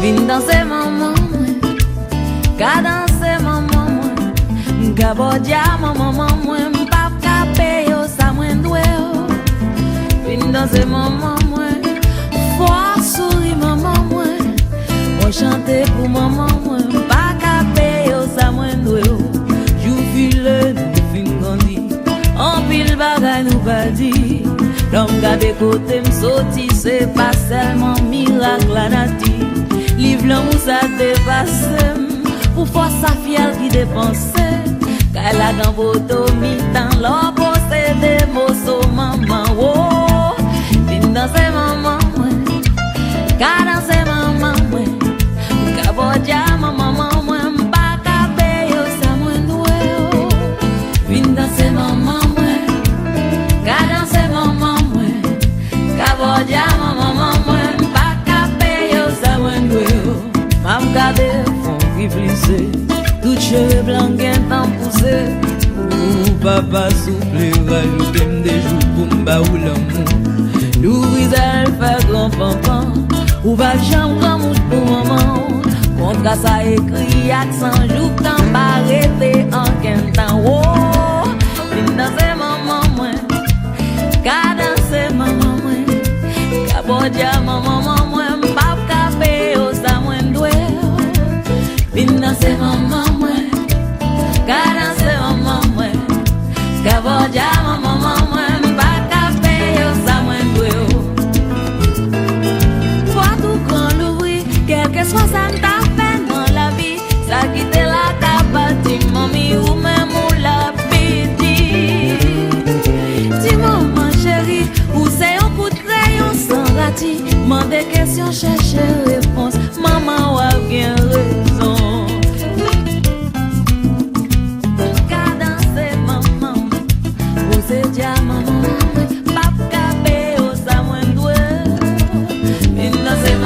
Vin danser maman moi, ka danser maman moi, ka bodia maman moi, m'pa ka payo sa moi doué. Vin danser maman moi, faut sourire maman moi, on chanter pour maman moi, m'pa ka payo sa moi doué. Jou file nous fin grandi, en pile bagay nous pas dit. L'homme gade côté m'soti, c'est pas seulement miracle la nati. Livre l'amour ça dépasse, pour force sa fiel qui dépense. Qu'elle a dans votre mi-temps, l'or possède mots so maman. Oh, vin danser maman, ka danser maman, ka bodia maman, m'pa ka payo sa moi doué. Vin danser maman, ka danser maman, ka bodia maman, m'pa ka payo sa moi doué. M'am gade font réfléchir, tout cheveux blancs gain tant poussé. Ou papa souffle rajouter des jours pour m'ba ou l'amour. Louise elle fait grand papa, ou va jambe comme pour maman. Contre ça écrit accent jour quand pas arrêter en quintan. Oh, vin danser maman moi, ka danser maman moi, ka bodia maman moi, m'pa ka payo sa moi doué. Vin danser maman moi, ka danser maman moi, ka bodia maman moi, m'pa ka payo sa moi doué. Faut tout grand l'ouvrir, quel que soit ça t'a fait dans la vie, ça quitte la capati, mamie ou même ou la piti. Dis maman chérie, où c'est un coup de crayon sans rati, m'en des questions chercher réponse, maman ou a bien raison. Danser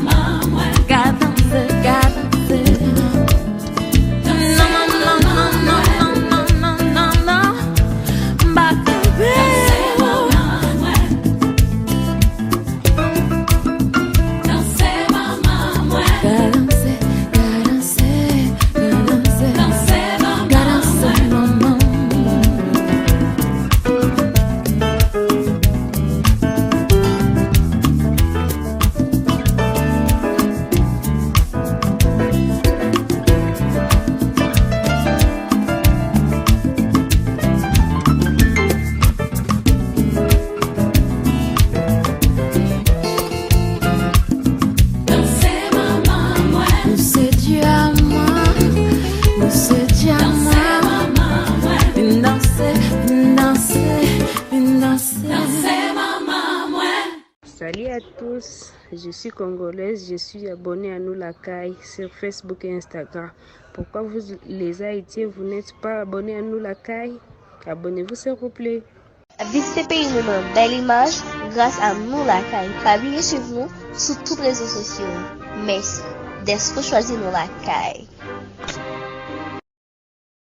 maman, Salut à tous, je suis congolaise, je suis abonnée à Nous la Caille sur Facebook et Instagram. Pourquoi vous les Haïtiens, vous n'êtes pas abonnés à Nous la Caille? Abonnez-vous s'il vous plaît. Visitez pays nous dans belle image grâce à Nous la Caille. Pas suivre nous sur tous les réseaux sociaux. Merci d'être choisi Nous la Caille.